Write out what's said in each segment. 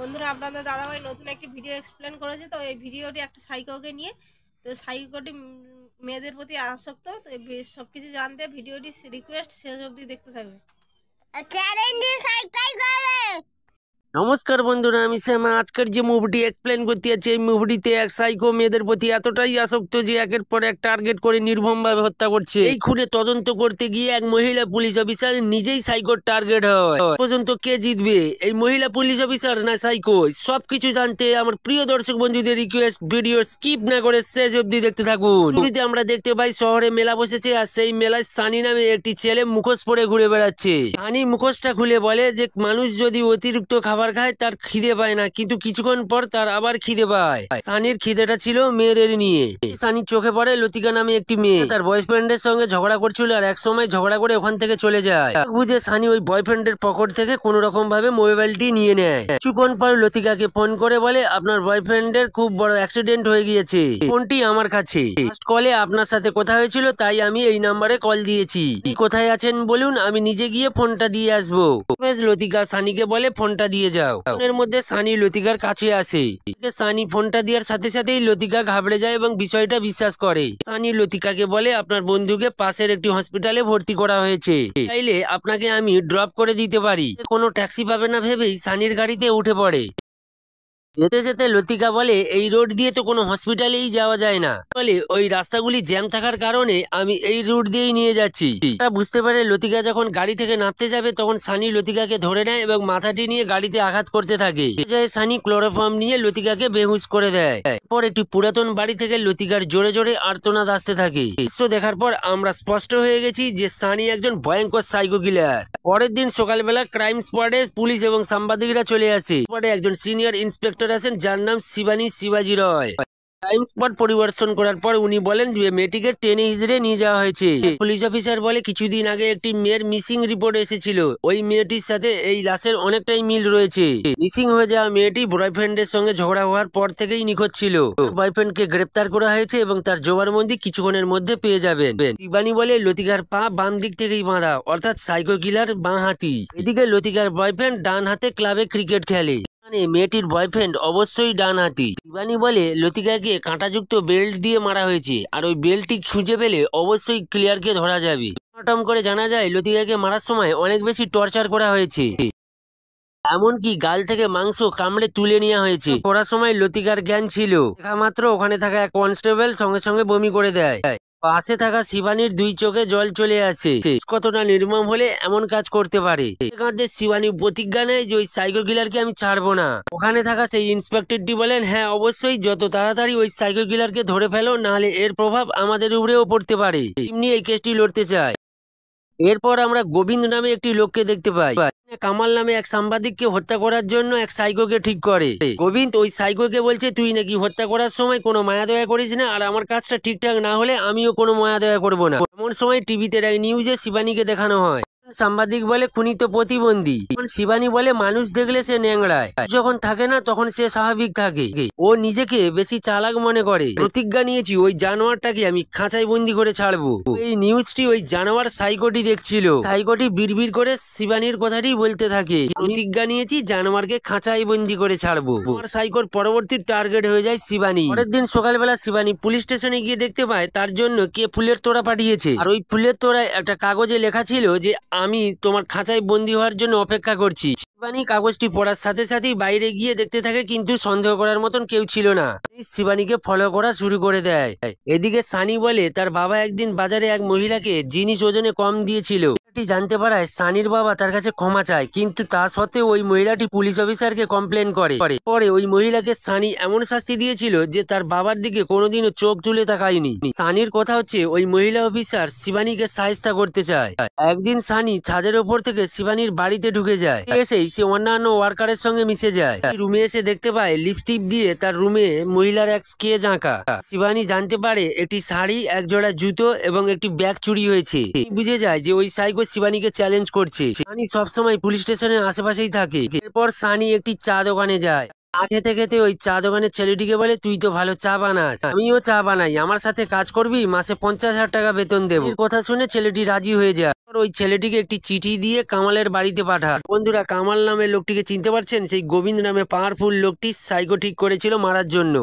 বন্ধুরা আপনাদের দাদাভাই নতুন একটি ভিডিও এক্সপ্লেন করেছে। তো এই ভিডিওটি একটা সাইকোকে নিয়ে, তো সাইকোটি মেয়েদের প্রতি আসক্ত। তো সব কিছু জানতে ভিডিওটি রিকোয়েস্ট শেষ অবধি দেখতে থাকবে। নমস্কার বন্ধুরা, আমি শ্যামা। আজকের যে মুভিটি এক্সপ্লেন করতে যাচ্ছি, এই মুভিটিতে এক সাইকো মেয়েদের প্রতি এতটাই আসক্ত যে একের পর এক টার্গেট করে নির্মমভাবে হত্যা করছে। এই খুনে তদন্ত করতে গিয়ে এক মহিলা পুলিশ অফিসার নিজেই সাইকোর টার্গেট হয়। পর্যন্ত কে জিতবে, এই মহিলা পুলিশ অফিসার না সাইকো? সবকিছু জানতে আমার প্রিয় দর্শক বন্ধুদের রিকোয়েস্ট, ভিডিও স্কিপ না করে শেষ অবধি দেখতে থাকুন। মুভিতে আমরা দেখতে পাই শহরে মেলা বসেছে, আর সেই মেলায় সানি নামে একটি ছেলে মুখোশ পরে ঘুরে বেড়াচ্ছে। সানি মুখোশটা খুলে বলে যে মানুষ যদি অতিরিক্ত খাবার খায় তার খিদে পায় না, কিন্তু কিছুক্ষণ পর তার আবার খিদে পায়। সানির খিদেটা ছিল মেয়েদের নিয়ে। সানির চোখে পড়ে লতিকা নামে একটি মেয়ে তার বয়ফ্রেন্ডের সঙ্গে ঝগড়া করছিল, আর এক সময় ঝগড়া করে ওখান থেকে চলে যায়। বুঝে সানি ওই বয়ফ্রেন্ডের পকেট থেকে কোন রকম ভাবে মোবাইলটি নিয়ে নেয়। কিছুক্ষণ পর লতিকাকে ফোন করে বলে আপনার বয়ফ্রেন্ডের খুব বড় অ্যাক্সিডেন্ট হয়ে গিয়েছে, ফোনটি আমার কাছে। ফার্স্ট কলে আপনার সাথে কথা হয়েছিল, তাই আমি এই নাম্বারে কল দিয়েছি। কোথায় আছেন বলুন, আমি নিজে গিয়ে ফোনটা দিয়ে আসবো। লতিকা সানিকে বলে ফোনটা দিয়ে যাও। ফোনের মধ্যে সানি লতিকার কাছে আসে। সানি ফোনটা দেওয়ার সাথে সাথেই লতিকা ঘাবড়ে যায় এবং বিষয়টা বিশ্বাস করে। সানি লতিকাকে বলে আপনার বন্ধুকে পাশের একটি হসপিটালে ভর্তি করা হয়েছে, চাইলে আপনাকে আমি ড্রপ করে দিতে পারি। কোনো ট্যাক্সি পাবে না ভেবেই সানির গাড়িতে উঠে পড়ে। যেতে যেতে লতিকা বলে এই রোড দিয়ে তো কোনো হসপিটালেই যাওয়া যায় না, বলে ওই রাস্তাগুলি জ্যাম থাকার কারণে আমি এই রুট দিয়েই নিয়ে যাচ্ছি। বুঝতে পারে লতিকা যখন গাড়ি থেকে নামতে যাবে তখন সানি লতিকাকে ধরে নেয় এবং মাথাটি নিয়ে গাড়িতে আঘাত করতে থাকে। সানি ক্লোরোফর্ম নিয়ে লতিকাকে বেহুশ করে দেয়। পর একটি পুরাতন বাড়ি থেকে লতিকার জোরে জোরে আর্তনাদ আসতে থাকে। দৃশ্য দেখার পর আমরা স্পষ্ট হয়ে গেছি যে সানি একজন ভয়ঙ্কর সাইকো কিলার। পরের দিন সকালবেলা ক্রাইম স্পটে পুলিশ এবং সাংবাদিকরা চলে আসে। স্পটে একজন সিনিয়র ইন্সপেক্টর আছেন যার নাম শিবানী শিবাজি রয়। ক্রাইম স্পট পরিদর্শন করার পর উনি বলেন যে মেয়েটিকে টেনে হিজড়ে নিয়ে যাওয়া হয়েছে। পুলিশ অফিসার বলে কিছুদিন আগে একটি মেয়ের মিসিং রিপোর্ট এসেছিল, ওই মেয়েটির সাথে এই লাশের অনেকটাই মিল রয়েছে। মিসিং হয়ে যাওয়া মেয়েটি বয়ফ্রেন্ডের সঙ্গে ঝগড়া হওয়ার পর থেকেই নিখোঁজ ছিল। বয়ফ্রেন্ডকে গ্রেপ্তার করা হয়েছে এবং তার জবানবন্দি কিছুক্ষণের মধ্যে পেয়ে যাবেন। শিবানী বলে লতিকার পা বাম দিক থেকেই বাঁধা, অর্থাৎ সাইকো কিলার বাঁ হাতি। এদিকে লতিকার বয়ফ্রেন্ড ডান হাতে ক্লাবে ক্রিকেট খেলে, মেয়েটির বয়ফ্রেন্ড অবশ্যই ডান হাতি। শিবানী বলে লতিকাকে কাঁটাযুক্ত বেল্ট দিয়ে মারা হয়েছে, আর ওই বেল্টটি খুঁজে পেলে অবশ্যই ক্লিয়ারকে ধরা যাবে। টম করে জানা যায় লতিকাকে মারার সময় অনেক বেশি টর্চার করা হয়েছে, এমনকি গাল থেকে মাংস কামড়ে তুলে নেওয়া হয়েছে। পড়ার সময় লতিকার জ্ঞান ছিল, দেখা মাত্র ওখানে থাকা এক কনস্টেবল সঙ্গে সঙ্গে বমি করে দেয়। পাশে থাকা শিবানীর দুই চোখে জল চলে আসে। কতটা নির্মম হলে এমন কাজ করতে পারে। শিবানী প্রতিজ্ঞা নেয় যে ওই সাইকো কিলারকে আমি ছাড়বো না। ওখানে থাকা সেই ইন্সপেক্টরটি বলেন হ্যাঁ অবশ্যই, যত তাড়াতাড়ি ওই সাইকো কিলারকে ধরে ফেলো, নাহলে এর প্রভাব আমাদের উপরেও পড়তে পারে। এমনি এই কেসটি লড়তে চায়। এরপর আমরা গোবিন্দ নামে একটি লোককে দেখতে পাই। কামাল নামে এক সাংবাদিককে হত্যা করার জন্য এক সাইকোকে ঠিক করে। গোবিন্দ ওই সাইকোকে বলছে তুই নাকি হত্যা করার সময় কোনো মায়া দয়া করিস না, আর আমার কাজটা ঠিকঠাক না হলে আমিও কোনো মায়া দয়া করবো না। এমন সময় টিভিতে এক নিউজে শিবানীকে দেখানো হয়। সাংবাদিক বলে খুনি তো প্রতিবন্ধী। শিবানী বলে মানুষ দেখলে সে ন্যাংড়ায়, যখন থাকে না তখন সে স্বাভাবিক থাকে। ও নিজেকে বেশি চালাক মনে করে। প্রতিজ্ঞা নিয়েছি ওই জানোয়ারটাকে আমি খাঁচায় বন্দি করে ছাড়বো। এই নিউজটি ওই জানোয়ার সাইকোটি দেখছিল। সাইকোটি বিড়বিড় করে শিবানীর কথাটি বলতে থাকে, প্রতিজ্ঞা নিয়েছি জানোয়ারকে খাঁচায় বন্দি করে ছাড়বো। আমার সাইকোর পরবর্তী টার্গেট হয়ে যায় শিবানী। পরের দিন সকালবেলা শিবানী পুলিশ স্টেশনে গিয়ে দেখতে পায় তার জন্য কে ফুলের তোড়া পাঠিয়েছে, আর ওই ফুলের তোড়ায় একটা কাগজে লেখা ছিল যে আমি তোমার খাঁচায় বন্দি হওয়ার জন্য অপেক্ষা করছি। শিবানী কাগজটি পড়ার সাথে সাথেই বাইরে গিয়ে দেখতে থাকে, কিন্তু সন্দেহ করার মতন কেউ ছিল না। শিবানীকে ফলো করা শুরু করে দেয়। এদিকে সানি বলে তার বাবা একদিন বাজারে এক মহিলাকে জিনিস ওজনে কম দিয়েছিল। জানতে পারায় সানির বাবা তার কাছে ক্ষমা চায়, কিন্তু তা সত্ত্বেও ওই মহিলাটি পুলিশ অফিসারকে কমপ্লেন করে। পরে ওই মহিলাকে সানি এমন শাস্তি দিয়েছিল যে তার বাবার দিকে কোনোদিনও চোখ তুলে তাকায়নি। সানির কথা হচ্ছে ওই মহিলা অফিসার শিবানীকে সাহায্য করতে চায়। একদিন সানি ছাদের ওপর থেকে শিবানীর বাড়িতে ঢুকে যায়। এসেই সে অন্যান্য ওয়ার্কারের সঙ্গে মিশে যায়। রুমে এসে দেখতে পায় লিপস্টিক দিয়ে তার রুমে মহিলার এক স্কেচ আঁকা। শিবানী জানতে পারে একটি শাড়ি, এক জোড়া জুতো এবং একটি ব্যাগ চুরি হয়েছে। বুঝে যায় যে ওই সাইকো শিবানীকে চ্যালেঞ্জ করছে। সানি সবসময় পুলিশ স্টেশনের আশেপাশেই থাকে। এরপর সানি একটি চা দোকানে যায়। চা খেতে খেতে ওই চা দোকানের ছেলেটিকে বলে, তুই তো ভালো চা বানাস, আমিও চা বানাই, আমার সাথে কাজ করবি, মাসে 50,000 টাকা বেতন দেবো। এর কথা শুনে ছেলেটি রাজি হয়ে যায়। ওই ছেলেটিকে একটি চিঠি দিয়ে কামালের বাড়িতে পাঠায়। বন্ধুরা, কামাল নামে লোকটিকে চিনতে পারছেন? সেই গোবিন্দ নামে পাওয়ারফুল লোকটি সাইকো ঠিক করেছিল মারার জন্য।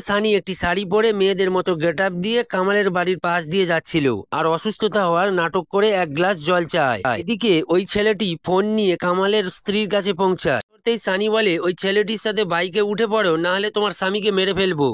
সানি একটি শাড়ি পরে মেয়েদের মতো গেট আপ দিয়ে কামালের বাড়ির পাশ দিয়ে যাচ্ছিল আর অসুস্থতা হওয়ার নাটক করে এক গ্লাস জল চায়। এদিকে ওই ছেলেটি ফোন নিয়ে কামালের স্ত্রীর কাছে পৌঁছায়। সানি বলে, ওই ছেলেটির সাথে বাইকে উঠে পড়ো, না হলে তোমার স্বামীকে মেরে ফেলবো।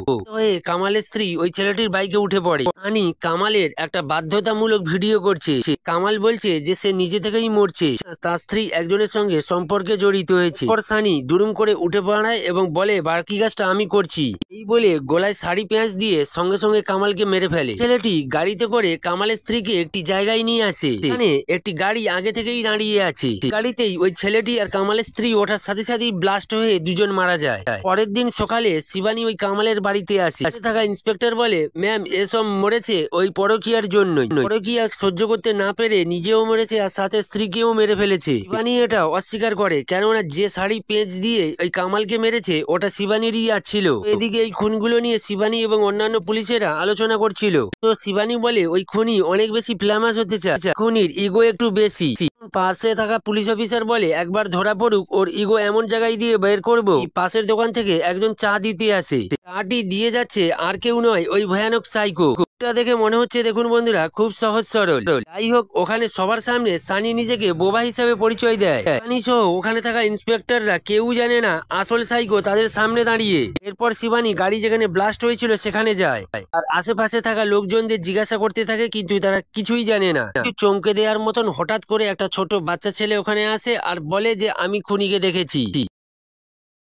কামালের স্ত্রী ওই ছেলেটির বাইকে উঠে পড়ে। সানি কামালের একটা বাধ্যতামূলক ভিডিও করছে। কামাল বলছে যে সে নিজে থেকেই মরছে, তার স্ত্রী একজনের সঙ্গে সম্পর্কে জড়িত হয়েছে। সানি দুরুম করে উঠে পড়ায় এবং বলে, বাকি কাজটা আমি করছি। এই বলে গলায় শাড়ি পেঁয়াজ দিয়ে সঙ্গে সঙ্গে কামালকে মেরে ফেলে। ছেলেটি গাড়িতে করে কামালের স্ত্রীকে একটি জায়গায় নিয়ে আসে। এখানে একটি গাড়ি আগে থেকেই দাঁড়িয়ে আছে। গাড়িতেই ওই ছেলেটি আর কামালের স্ত্রী ওঠার সাথে সাথেই ব্লাস্ট হয়ে দুজন মারা যায়। পরের দিন সকালে শিবানী ওই কামালের বাড়িতে আসে। থাকা ইন্সপেক্টর বলে, ম্যাম, এসব মরেছে ওই পরকীয়ার জন্যই। পরকীয়া সহ্য করতে না পেরে নিজেও মরেছে আর সাথে স্ত্রীকেও মেরে ফেলেছে। শিবানী এটা অস্বীকার করে, কেননা যে শাড়ি পেঁচ দিয়ে ওই কামালকে মেরেছে ওটা শিবানীরই ছিল। এদিকে এই খুনগুলো নিয়ে শিবানী এবং অন্যান্য পুলিশেরা আলোচনা করছিল। তো শিবানী বলে, ওই খুনি অনেক বেশি ফেমাস হতে চায়, খুনির ইগো একটু বেশি। পাশে থাকা পুলিশ অফিসার বলে, একবার ধরা পড়ুক, ওর ইগো এমন জায়গায় দিয়ে বের করবো। পাশের দোকান থেকে একজন চা দিতে আসে, চাটি দিয়ে যাচ্ছে আর কেউ নয়, ওই ভয়ানক সাইকো। দেখে মনে হচ্ছে, দেখুন বন্ধুরা, খুব সহজ সরল। যাই হোক, ওখানে সবার সামনে সানি নিজেকে বোবা হিসাবে পরিচয় দেয়। সানি সহ ওখানে থাকা ইন্সপেক্টররা কেউ জানে না আসল সাইকো তাদের সামনে দাঁড়িয়ে। এরপর শিবানী গাড়ি যেখানে ব্লাস্ট হয়েছিল সেখানে যায় আর আশেপাশে থাকা লোকজনদের জিজ্ঞাসা করতে থাকে, কিন্তু তারা কিছুই জানে না। চমকে দেওয়ার মতন হঠাৎ করে একটা ছোট বাচ্চা ছেলে ওখানে আসে আর বলে যে, আমি খুনিকে দেখেছি।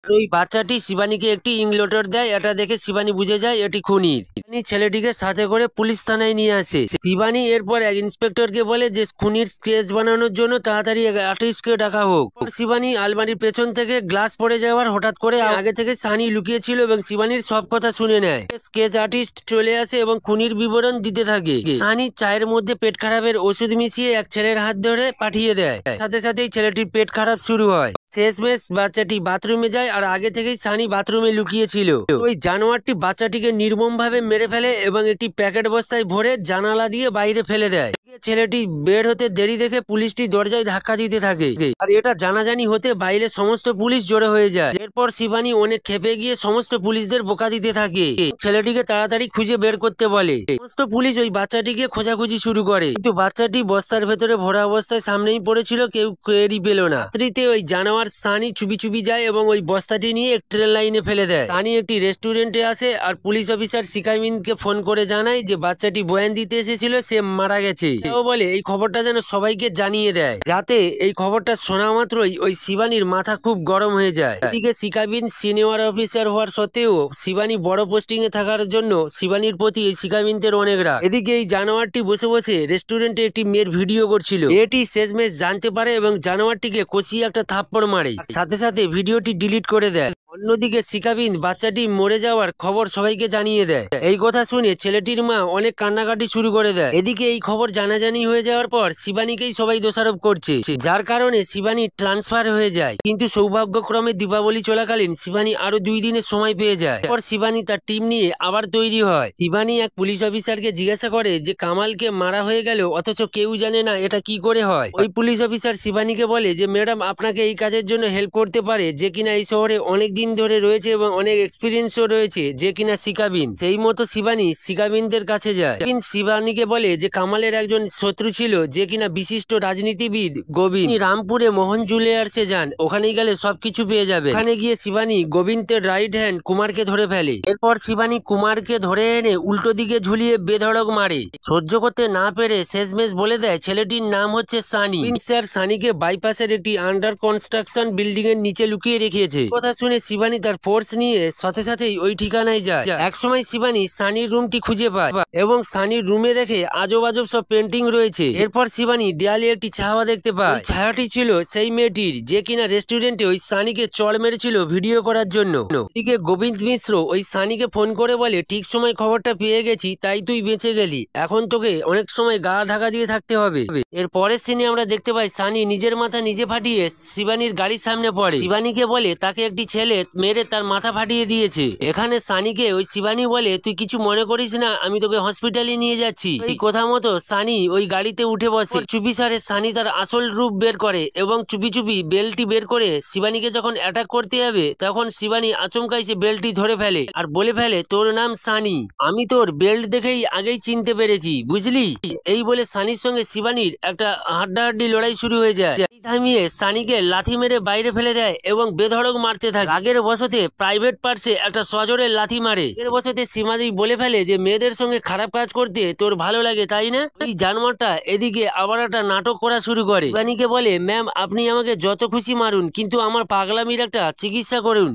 ওই বাচ্চাটি শিবানীকে একটি ইংলেটার দেয়। এটা দেখে শিবানী বুঝে যায় এটি খুনির। ছেলেটিকে সাথে করে পুলিশ থানায় নিয়ে আসে। শিবানী এরপর এক ইন্সপেক্টরকে বলে যে খুনির স্কেচ বানানোর জন্য তাড়াতাড়ি আর্টিস্টকে ডাকা হোক। শিবানী আলমারির পেছন থেকে গ্লাস পড়ে যাওয়ার হঠাৎ করে আগে থেকে সানি লুকিয়েছিল এবং শিবানীর সব কথা শুনে নেয়। স্কেচ আর্টিস্ট চলে আসে এবং খুনির বিবরণ দিতে থাকে। সানি চায়ের মধ্যে পেট খারাপের ওষুধ মিশিয়ে এক ছেলের হাত ধরে পাঠিয়ে দেয়। সাথে সাথেই ছেলেটির পেট খারাপ শুরু হয়। শেষমেশ বাচ্চাটি বাথরুমে যায় আর আগে থেকেই সানি বাথরুমে লুকিয়েছিল। ওই জানোয়ারটি বাচ্চাটিকে নির্মম ভাবে মেরে ফেলে এবং একটি প্যাকেট বস্তায় ভরে জানালা দিয়ে বাইরে ফেলে দেয়। ছেলেটি বের হতে দেরি দেখে পুলিশটি দরজায় ধাক্কা দিতে থাকে আর এটা জানাজানি হতে বাইরে সমস্ত পুলিশ জড়ো হয়ে যায়। এরপর শিবানী অনেক ক্ষেপে গিয়ে সমস্ত পুলিশদের বোকা দিতে থাকে। ছেলেটিকে তাড়াতাড়ি খুঁজে বের করতে বলে। সমস্ত পুলিশ ওই বাচ্চাটিকে খোঁজাখুঁজি শুরু করে, কিন্তু বাচ্চাটি বস্তার ভেতরে ভরা অবস্থায় সামনেই পড়েছিল, কেউ কেড়ি পেল না। রাত্রিতে ওই জানোয়ার সানি চুপি চুপি যায় এবং ওই বস্তাটি নিয়ে এক ট্রেন লাইনে ফেলে দেয়। সানি একটি রেস্টুরেন্টে আসে আর পুলিশ অফিসার শিকামিনকে ফোন করে জানায় যে বাচ্চাটি বয়ান দিতে এসেছিল, সে মারা গেছে। ও বলে এই খবরটা যেন সবাইকে জানিয়ে দেয়, যাতে এই খবরটা শোনা মাত্রই ওই শিবানীর মাথা খুব গরম হয়ে যায়। এদিকে শিকাবিন সিনিয়র অফিসার হওয়ার সত্ত্বেও শিবানী বড় পোস্টিং এ থাকার জন্য শিবানীর প্রতি এই শিকাবিনদের অনেক রাগ। এদিকে এই জানোয়ারটি বসে বসে রেস্টুরেন্টে একটি মেয়ের ভিডিও করছিল। এটি শেষমেশ জানতে পারে এবং জানোয়ারটিকে কষিয়ে একটা থাপ্পড় মারে, সাথে সাথে ভিডিওটি ডিলিট করে দেয়। অন্যদিকে শিকাবিন বাচ্চাটি মরে যাওয়ার খবর সবাইকে জানিয়ে দেয়। এই কথা শুনে ছেলেটির মা অনেক কান্নাকাটি শুরু করে দেয়। এদিকে এই খবর জানাজানি হয়ে যাওয়ার পর শিবানীকেই সবাই দোষারোপ করছে, যার কারণে শিবানী ট্রান্সফার হয়ে যায়। কিন্তু সৌভাগ্যক্রমে দীপাবলি চলাকালীন শিবানী আরো 2 দিনের সময় পেয়ে যায়। এরপর শিবানী তার টিম নিয়ে আবার তৈরি হয়। শিবানী এক পুলিশ অফিসারকে জিজ্ঞাসা করে যে কামালকে মারা হয়ে গেল অথচ কেউ জানে না এটা কি করে হয়। ওই পুলিশ অফিসার শিবানীকে বলে যে ম্যাডাম আপনাকে এই কাজের জন্য হেল্প করতে পারে, যে কিনা এই শহরে অনেক দিন ধরে রয়েছে এবং অনেক এক্সপিরিয়েন্সও রয়েছে, যে কিনা শিকাবিন। সেই মতো শিবানী শিকাবিনদের কাছে যায়। শিবানীকে বলে যে কামালের একজন শত্রু ছিল, যে কিনা বিশিষ্ট রাজনীতিবিদ গোবিন্দ। রামপুরে মোহন জুয়েলার্সে যান, ওখানে গেলে সবকিছু পেয়ে যাবে। ওখানে গিয়ে শিবানী গোবিন্দের রাইট হ্যান্ড কুমারকে ধরে ফেলে। এরপর শিবানী কুমারকে ধরে এনে উল্টো দিকে ঝুলিয়ে বেধড়ক মারে। সহ্য করতে না পেরে শেষমেশ বলে দেয় ছেলেটির নাম হচ্ছে সানি। স্যার সানিকে বাইপাসের একটি আন্ডার কনস্ট্রাকশন বিল্ডিং এর নিচে লুকিয়ে রেখেছে। কথা শুনে শিবানী তার ফোর্স নিয়ে সাথে সাথেই ওই ঠিকানায় যায়। একসময় শিবানী সানির রুমটি খুঁজে পায় এবং সানির রুমে দেখে আজব আজব সব পেন্টিং রয়েছে। এরপর শিবানী দেয়ালে একটি ছায়া দেখতে পায়। ছায়াটি ছিল সেই মেয়েটির, যে কিনা রেস্টুরেন্টে ওই সানিকে চড় মেরেছিল ভিডিও করার জন্য। এদিকে গোবিন্দ মিশ্র ওই সানিকে ফোন করে বলে, ঠিক সময় খবরটা পেয়ে গেছি, তাই তুই বেঁচে গেলি, এখন তোকে অনেক সময় গা ঢাকা দিয়ে থাকতে হবে। এর পরের সিনে আমরা দেখতে পাই সানি নিজের মাথা নিজে ফাটিয়ে শিবানীর গাড়ির সামনে পড়ে। শিবানীকে বলে তাকে একটি ছেলে মেরে তার মাথা ফাটিয়ে দিয়েছে। এখানে সানিকে ওই শিবানী বলে, তুই কিছু মনে করিস না, আমি তোকে হসপিটালে নিয়ে যাচ্ছি। এই কথা মতো সানি ওই গাড়িতে উঠে বসে। চুপিসারে সানি তার আসল রূপ বের করে এবং চুপি চুপি বেল্টটি বের করে শিবানীকে যখন অ্যাটাক করতে যাবে তখন শিবানী আচমকাই সে বেল্টটি ধরে ফেলে আর বলে ফেলে, তোর নাম সানি, আমি তোর বেল্ট দেখেই আগেই চিনতে পেরেছি, বুঝলি। এই বলে সানির সঙ্গে শিবানীর একটা হাড্ডাহাড্ডি লড়াই শুরু হয়ে যায়। এই থামিয়ে সানিকে লাথি মেরে বাইরে ফেলে দেয় এবং বেধড়ক মারতে থাকে। আগের বসতে প্রাইভেট পার্টসে একটা সজোরে লাথি মারে। এর বসতে শিবানী বলে ফেলে যে মেয়েদের সঙ্গে খারাপ কাজ করতে তোর ভালো লাগে তাই না। এই জানোয়ারটা এদিকে আবার একটা নাটক করা শুরু করে। শিবানীকে বলে, ম্যাম আপনি আমাকে যত খুশি মারুন কিন্তু আমার পাগলামির একটা চিকিৎসা করুন।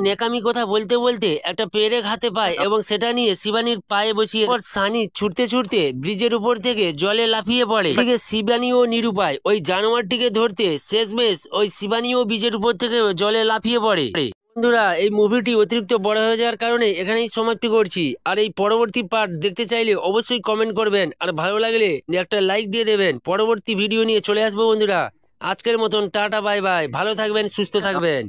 নেকামি কথা বলতে বলতে একটা পেরেক হাতে পায় এবং সেটা নিয়ে শিবানীর পায়ে বসিয়ে সানি ছুটতে ছুটতে ব্রিজের উপর থেকে জলে লাফিয়ে পড়ে। এদিকে শিবানী ও নিরুপায় ওই জানোয়ারটিকে ধরতে শেষমেশ ওই শিবানীও ব্রিজের উপর থেকে জলে লাফিয়ে পড়ে। বন্ধুরা, এই মুভিটি অতিরিক্ত বড় হয়ে যাওয়ার কারণে এখানেই সমাপ্তি করছি। আর এই পরবর্তী পার্ট দেখতে চাইলে অবশ্যই কমেন্ট করবেন আর ভালো লাগলে একটা লাইক দিয়ে দেবেন। পরবর্তী ভিডিও নিয়ে চলে আসবো বন্ধুরা। আজকের মতন টাটা বাই বাই, ভালো থাকবেন, সুস্থ থাকবেন।